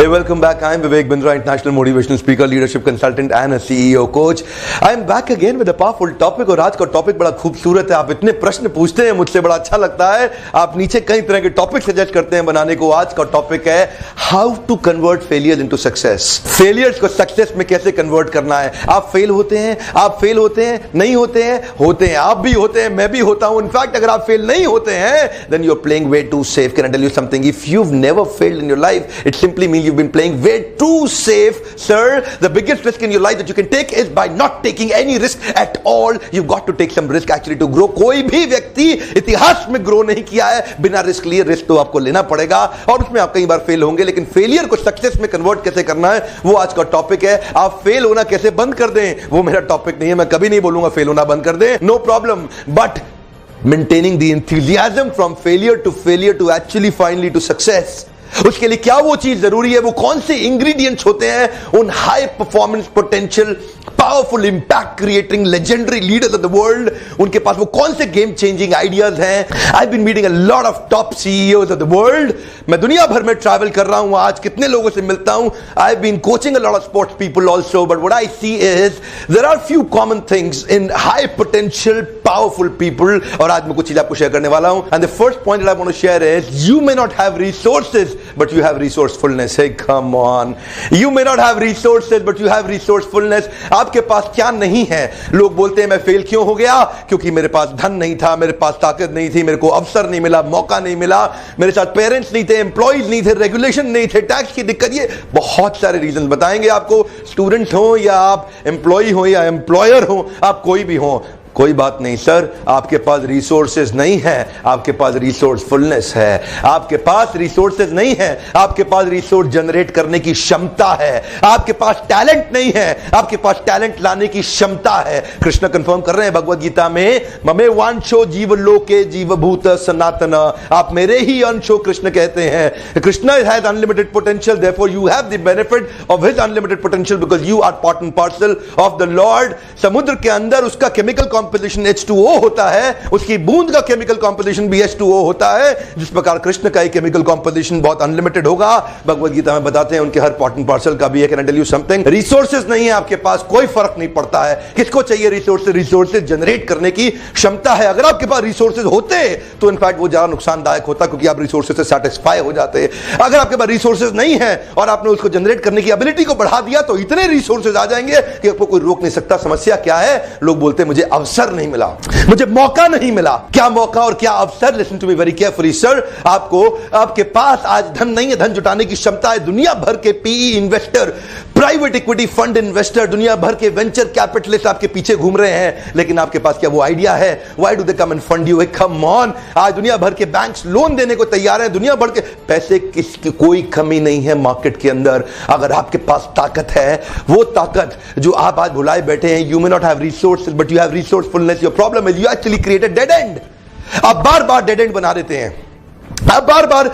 Hey, welcome back. I'm Vivek Bindra, international motivational speaker, leadership consultant and a CEO coach. I'm back again with a powerful topic और आज का topic बड़ा खूबसूरत है. आप इतने प्रश्न पूछते हैं मुझसे, बड़ा अच्छा लगता है. आप नीचे कई तरह के टॉपिक सजेस्ट करते हैं बनाने को. आज का टॉपिक है how to convert failures into success. Failures को सक्सेस में कैसे कन्वर्ट करना है. आप फेल होते हैं, नहीं होते हैं, आप भी होते हैं, मैं भी होता हूं. इनफैक्ट अगर आप फेल नहीं होते हैं then you're playing way too safe. Can I tell you something? If you've never failed in your life, it simply means you've been playing way too safe, sir. The biggest risk in your life that you can take is by not taking any risk at all. You've got to take some risk actually to grow. कोई भी व्यक्ति इतिहास में grow नहीं किया है बिना risk लिए. रिस्क तो आपको लेना पड़ेगा और उसमें आप कई बार फेल होंगे, लेकिन फेलियर को सक्सेस में कन्वर्ट कैसे करना है वो आज का टॉपिक है. आप फेल होना कैसे बंद कर दें वो मेरा टॉपिक नहीं है. मैं कभी नहीं बोलूंगा फेल होना बंद कर दें, no problem, but maintaining the enthusiasm from failure to actually finally to success. उसके लिए क्या वो चीज जरूरी है, वो कौन से इंग्रेडिएंट्स होते हैं उन high performance potential powerful impact creating legendary leaders of the world, उनके पास वो कौन से गेम चेंजिंग आइडियाज हैं. I been meeting a lot of top CEOs of the world. मैं दुनिया भर में ट्रैवल कर रहा हूं, आज कितने लोगों से मिलता हूं. I been coaching a lot of sports people also, but what I see is there are few common things in high potential powerful people. और आज मैं कुछ चीज आपको शेयर करने वाला हूं. And the first point that I want to share is you may not have resources but you have resourcefulness. Hey, come on. You may not have resources but you have resourcefulness. आपके पास क्या नहीं है. लोग बोलते हैं मैं fail क्यों हो गया, क्योंकि मेरे पास धन नहीं था, मेरे पास ताकत नहीं थी, मेरे को अवसर नहीं मिला, मौका नहीं मिला, मेरे साथ पेरेंट्स नहीं थे, एम्प्लॉइज नहीं थे, रेगुलेशन नहीं थे, टैक्स की दिक्कत. ये बहुत सारे रीजन बताएंगे आपको. स्टूडेंट हो या आप एम्प्लॉय हो या एम्प्लॉयर हो, आप कोई भी हो, कोई बात नहीं सर. आपके पास रिसोर्सेज नहीं है, आपके पास रिसोर्सफुलनेस है. आपके पास रिसोर्सेज नहीं है, आपके पास रिसोर्स जनरेट करने की क्षमता है. आपके पास टैलेंट नहीं है, आपके पास टैलेंट लाने की क्षमता है. कृष्ण कंफर्म कर रहे हैं भगवद गीता में, ममे वांछो जीव लोके जीवभूत सनातन. आप मेरे ही अंश हो, कृष्ण कहते हैं. Krishna has unlimited potential, therefore you have the benefit of his unlimited potential because you are part and parcel of the lord. समुद्र के अंदर उसका केमिकल कॉम्पोजिशन H2O होता है, उसकी बूंद का केमिकल कॉम्पोजिशन भी H2O होता है. जिस प्रकार कृष्ण का केमिकल कॉम्पोजिशन बहुत अनलिमिटेड होगा, भगवद गीता में बताते हैं उनके हर पार्ट एंड पार्सल का भी है. Can I tell you something? Resources नहीं है आपके पास, कोई फर्क नहीं पड़ता है. किसको चाहिए रिसोर्सेज? रिसोर्सेज जनरेट करने की क्षमता है. अगर आपके पास रिसोर्सेज होते तो इनफैक्ट वो ज्यादा नुकसानदायक होता, क्योंकि आप रिसोर्सेज से सैटिस्फाई हो जाते. अगर आपके पास रिसोर्सेज नहीं है और आपने उसको जनरेट करने की एबिलिटी को बढ़ा दिया तो इतने रिसोर्सेज आ जाएंगे कि आपको कोई रोक नहीं सकता. समस्या क्या है? लोग बोलते हैं मुझे अवसर नहीं मिला, मुझे मौका नहीं मिला. क्या मौका और क्या अवसर? Listen to me very carefully sir. आपके पास आज धन नहीं है, धन जुटाने की क्षमता है. दुनिया भर के PE investor, private equity fund investor, दुनिया भर के वेंचर कैपिटलिस्ट आपके पीछे घूम रहे हैं, लेकिन आपके पास क्या वो आइडिया है? Why do they come end fund you? Come on. आज दुनिया भर के बैंक्स लोन देने को तैयार हैं. दुनिया भर के पैसे की कोई कमी नहीं है मार्केट के अंदर. अगर आपके पास ताकत है, वो ताकत जो आप आज भुलाए बैठे हैं, you may not have resources but you have resourcefulness. Your problem is you actually create a dead and. आप बार बार डेड एंड बना देते हैं, आप बार बार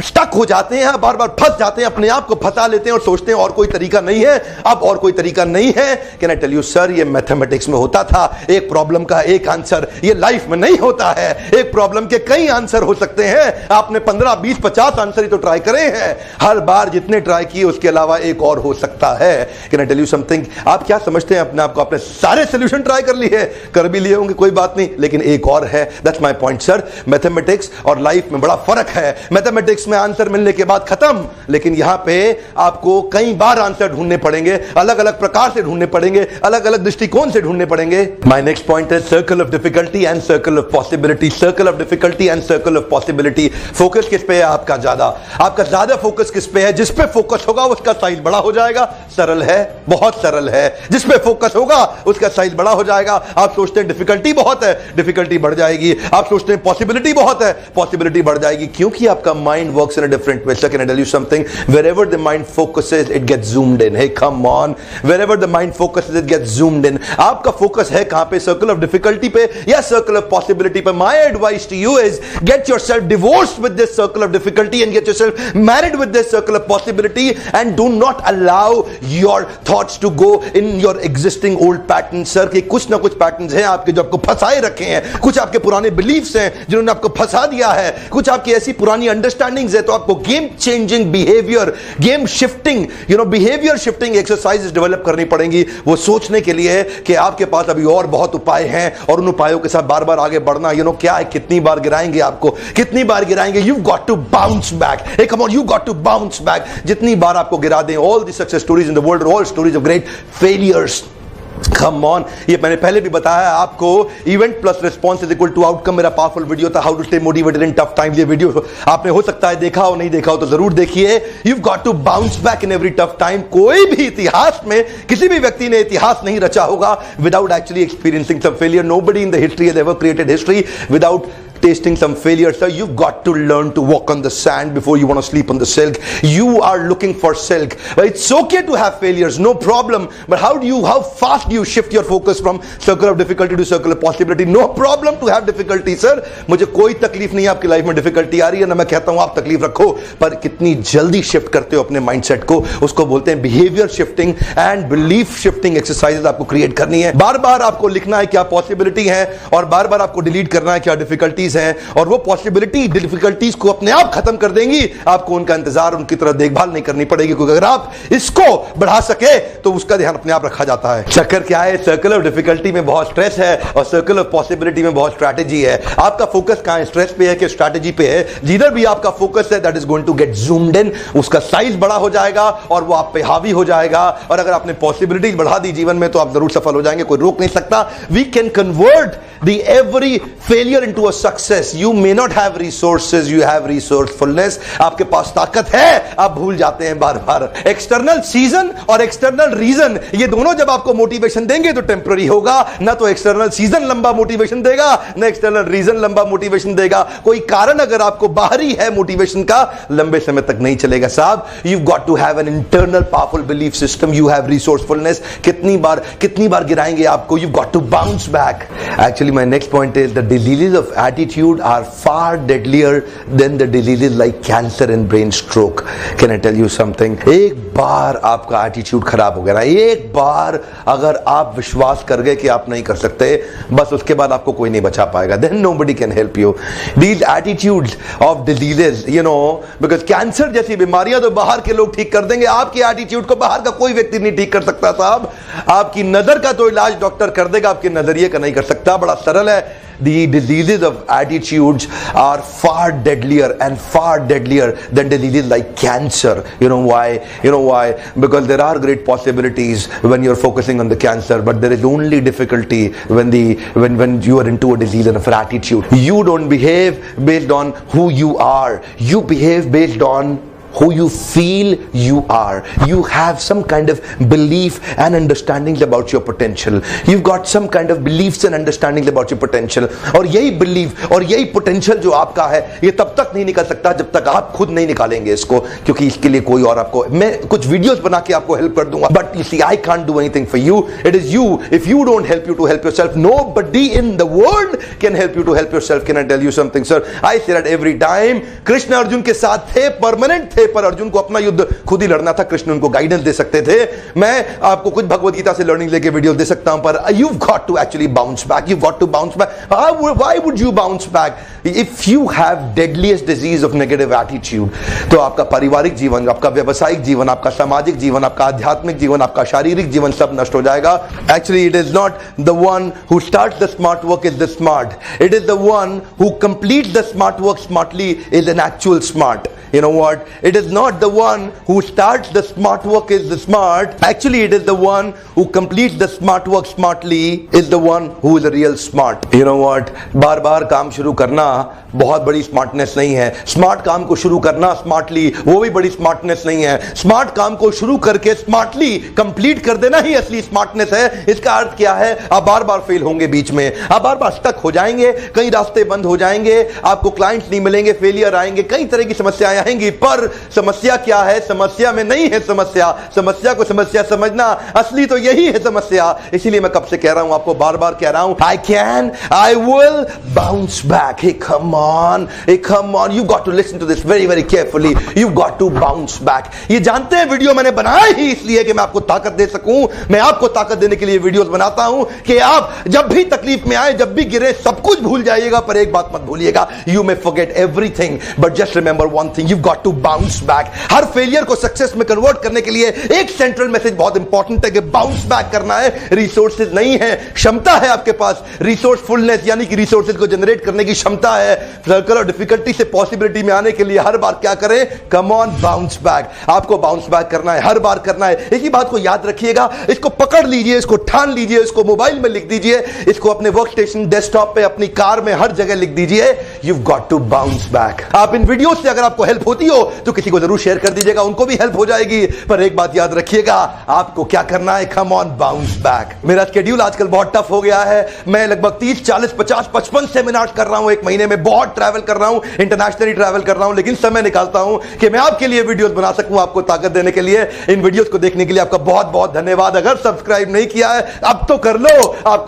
स्टक हो जाते हैं, बार बार फंस जाते हैं, अपने आप को फंसा लेते हैं और सोचते हैं और कोई तरीका नहीं है, अब और कोई तरीका नहीं है. Can I tell you sir, ये मैथमेटिक्स में होता था. एक प्रॉब्लम का एक आंसर, ये लाइफ में नहीं होता है. एक प्रॉब्लम के कई आंसर हो सकते हैं. आपने 15, 20, 50 आंसर ही तो ट्राई करे हैं. हर बार जितने ट्राई किए उसके अलावा एक और हो सकता है. Can I tell you something? आप क्या समझते हैं अपने आप को? आपने सारे सोल्यूशन ट्राई कर लिए, कर भी लिए होंगे, कोई बात नहीं, लेकिन एक और है. That's my point sir. Mathematics और लाइफ में बड़ा फर्क है. मैथमेटिक्स में आंसर मिलने के बाद खत्म, लेकिन यहां पे आपको कई बार आंसर ढूंढने पड़ेंगे, अलग अलग प्रकार से ढूंढने पड़ेंगे, अलग अलग दृष्टिकोण से ढूंढने पड़ेंगे. माय नेक्स्ट पॉइंट है circle of difficulty and circle of possibility. Circle of difficulty and circle of possibility. Focus किस पे है आपका? आपका ज्यादा फोकस किस पे है? जिस पे फोकस होगा उसका साइज बड़ा हो जाएगा. सरल है, बहुत सरल है. जिस पे फोकस होगा उसका साइज बड़ा हो जाएगा. आप सोचते हैं डिफिकल्टी बहुत है, डिफिकल्टी बढ़ जाएगी. आप सोचते हैं पॉसिबिलिटी बहुत है, पॉसिबिलिटी बढ़ जाएगी. क्योंकि आपका mind works in a different way. Sir, can I tell you something? Wherever the mind focuses, it gets zoomed in. Hey, come on. Wherever the mind focuses, it gets zoomed in. आपका focus है कहां पे? Circle of difficulty पे या circle of possibility पे? My advice to you is get yourself divorced with this circle of difficulty and get yourself married with this circle of possibility, and do not allow your thoughts to go in your existing old pattern. Sir के कुछ ना कुछ patterns हैं आपके जो आपको फंसाए रखे हैं, कुछ आपके पुराने बिलीफ्स हैं जिन्होंने आपको फंसा दिया है, कुछ आपकी ऐसी पुरानी अंडरस्टैंडिंग्स है। तो आपको game changing behaviour, game shifting, behaviour shifting exercises develop करनी पड़ेंगी, वो सोचने के लिए कि आपके पास अभी और बहुत उपाय हैं और उन उपायों के साथ बार बार आगे बढ़ना। क्या है, कितनी बार गिराएंगे आपको, कितनी बार गिराएंगे। You got to bounce back, hey come on, you got to bounce back. जितनी बार आपको गिरा दें, all the success stories in the world, all stories of great failures. Come on, ये मैंने पहले भी बताया आपको, event plus response is equal to outcome मेरा पावरफुल वीडियो था, how to stay motivated in tough times. ये वीडियो आपने हो सकता है देखा हो, नहीं देखा हो तो जरूर देखिए। You got to bounce back in every tough time. कोई भी इतिहास में किसी भी व्यक्ति ने इतिहास नहीं रचा होगा without actually experiencing some failure. Nobody in the history has ever created history without tasting some failure. Sir, you've got to learn to walk on the sand before you want to sleep on the silk. You are looking for silk. But it's okay to have failures, no problem. But how fast do you shift your focus from circle of difficulty to circle of possibility? No problem to have difficulty, sir. मुझे कोई तकलीफ नहीं है आपकी life में difficulty आ रही है ना, मैं कहता हूं आप तकलीफ रखो, पर कितनी जल्दी शिफ्ट करते हो अपने माइंडसेट को, उसको बोलते हैं behaviour shifting and belief shifting exercises आपको क्रिएट करनी है। बार बार आपको लिखना है क्या पॉसिबिलिटी है और बार बार आपको डिलीट करना है क्या डिफिकल्टीज हैं, और वो पॉसिबिलिटी डिफिकल्टीज को अपने आप खत्म कर देंगी। आपको उनका इंतजार, उनकी तरह देखभाल नहीं करनी पड़ेगी, क्योंकि अगर आप इसको बढ़ा सके तो उसका ध्यान अपने आप रखा जाता है। चक्कर क्या है, सर्कल ऑफ डिफिकल्टी में बहुत स्ट्रेस है और सर्कल ऑफ पॉसिबिलिटी में बहुत स्ट्रैटेजी है। आपका फोकस कहां है, स्ट्रेस पे है कि स्ट्रैटेजी पे है? जिधर भी आपका फोकस है that is going to get zoomed in, उसका साइज बड़ा हो जाएगा और वो आप पे हावी हो जाएगा। और अगर आपने पॉसिबिलिटीज बढ़ा दी जीवन में तो आप जरूर सफल हो जाएंगे, कोई रोक नहीं सकता। We can convert the every failure into a success. You may not have resources, you have resourcefulness. आपके पास ताकत है, आप भूल जाते हैं बार बार। एक्सटर्नल सीजन और एक्सटर्नल रीजन, ये दोनों जब आपको मोटिवेशन देंगे तो टेम्पररी होगा। ना तो एक्सटर्नल सीजन लंबा मोटिवेशन देगा, ना एक्सटर्नल रीजन लंबा मोटिवेशन देगा। कोई कारण अगर आपको बाहरी है मोटिवेशन का, लंबे समय तक नहीं चलेगा साहब। You got to have an internal powerful belief system, you have resourcefulness. कितनी बार गिराएंगे आपको, you got to bounce back. Actually my next point is the diseases of attitude are far deadlier than the diseases like cancer and brain stroke. Can I tell you something? एक बार आपका attitude खराब हो गया ना, एक बार अगर आप विश्वास कर गए कि आप नहीं कर सकते, बस उसके बाद आपको कोई नहीं बचा पाएगा। Then nobody can help you. These attitudes of diseases, because cancer जैसी बीमारियां तो बाहर के लोग ठीक कर देंगे, आपके एटीट्यूड को बाहर का कोई व्यक्ति नहीं ठीक कर सकता साहब। आपकी नजर का तो इलाज डॉक्टर कर देगा, आपके नजरिए का नहीं कर सकता। बड़ा सरल है। The diseases of attitudes are far deadlier and far deadlier than diseases like cancer. You know why? Because there are great possibilities when you're focusing on the cancer, but there is only difficulty when you are into a disease of attitude. You don't behave based on who you are. You behave based on who you feel you are. You have some kind of belief and understandings about your potential. You've got some kind of beliefs and understandings about your potential. और यही belief और यही potential जो आपका है, ये तब तक नहीं निकल सकता जब तक आप खुद नहीं निकालेंगे इसको, क्योंकि इसके लिए कोई और आपको, मैं कुछ वीडियोस बना के आपको हेल्प कर दूंगा, but you see I can't do anything for you. It is you. If you don't help you to help yourself, nobody in the world can help you to help yourself. Can I tell you something, sir? I say that every time. Krishna Arjun के साथ थे, permanent थे, पर अर्जुन को अपना युद्ध खुद ही लड़ना था। कृष्ण उनको गाइडेंस दे सकते थे। मैं आपको कुछ भगवद गीता से लर्निंग लेके वीडियो दे सकता हूं, पर you got to actually bounce back. You got to bounce back. Why would you bounce back? If you have deadliest disease of negative attitude, तो आपका पारिवारिक जीवन, आपका व्यवसायिक जीवन, आपका सामाजिक जीवन, आपका आध्यात्मिक जीवन, आपका शारीरिक जीवन सब नष्ट हो जाएगा। Actually it is not the one who start the smart work is the smart, it is the one who complete the smart work smartly is an actual smart. You know what? It is not the one who starts the smart work is the smart. Actually, it is the one who completes the smart work smartly is the one who is a real smart. You know what? बार बार काम शुरू करना बहुत बड़ी smartness नहीं है। Smart काम को शुरू करना स्मार्टली, वो भी बड़ी स्मार्टनेस नहीं है। स्मार्ट काम को शुरू करके स्मार्टली कंप्लीट कर देना ही असली स्मार्टनेस है। इसका अर्थ क्या है? आप बार बार फेल होंगे, बीच में आप बार बार स्टक हो जाएंगे, कई रास्ते बंद हो जाएंगे, आपको क्लाइंट्स नहीं मिलेंगे, फेलियर आएंगे, कई तरह की समस्याएं आएंगी, पर समस्या क्या है, समस्या में नहीं है समस्या, समस्या को समस्या समझना, असली तो यही है समस्या। इसीलिए मैं कब से कह रहा हूं, आपको बार बार कह रहा हूं, I can, I will bounce back. Hey come on, you got to listen to this very very carefully, you got to bounce back. ये जानते हैं वीडियो मैंने बनाया ही इसलिए कि मैं आपको ताकत दे सकूं। मैं आपको ताकत देने के लिए वीडियोस बनाता हूं कि आप जब भी तकलीफ में आए, जब भी गिरे, सब कुछ भूल जाइएगा, पर एक बात मत भूलिएगा, you may forget everything but just remember one thing, you got to bounce back. हर फेलियर को सक्सेस में कन्वर्ट करने के लिए एक सेंट्रल मैसेज बहुत इंपॉर्टेंट है कि बाउंस बैक करना है। रिसोर्सेज नहीं है, क्षमता है आपके पास, रिसोर्सफुलनेस यानी कि रिसोर्सेज को जनरेट करने की क्षमता है। सर्कल और डिफिकल्टी से पॉसिबिलिटी में आने के लिए हर बार क्या करें, कम ऑन बाउंस बैक। आपको बाउंस बैक करना है, हर बार करना है। इसी बात को याद रखिएगा, इसको पकड़ लीजिए, इसको ठान लीजिए, इसको मोबाइल में लिख दीजिए, इसको अपने वर्क स्टेशन, डेस्कटॉप पे, अपनी कार में, हर जगह लिख दीजिए, you got to bounce back. आप इन वीडियो से अगर आपको हेल्प होती हो तो किसी को जरूर शेयर कर दीजिएगा, उनको भी हेल्प हो जाएगी। पर एक बात याद रखिएगा, आपको क्या करना है, कम ऑन बाउंस बैक। मेरा शेड्यूल आजकल बहुत टफ हो गया है, मैं लगभग 30, 40, 50, 55 सेमिनार कर रहा हूं एक महीने में, बहुत ट्रैवल कर रहा हूं, इंटरनेशनली ट्रैवल कर रहा हूं, लेकिन समय निकालता हूं कि मैं आपके लिए वीडियोस बना सकूं, आपको ताकत देने के लिए। इन वीडियोस को देखने के लिए आपका बहुत बहुत धन्यवाद। अगर सब्सक्राइब नहीं किया है अब तो कर लो। आप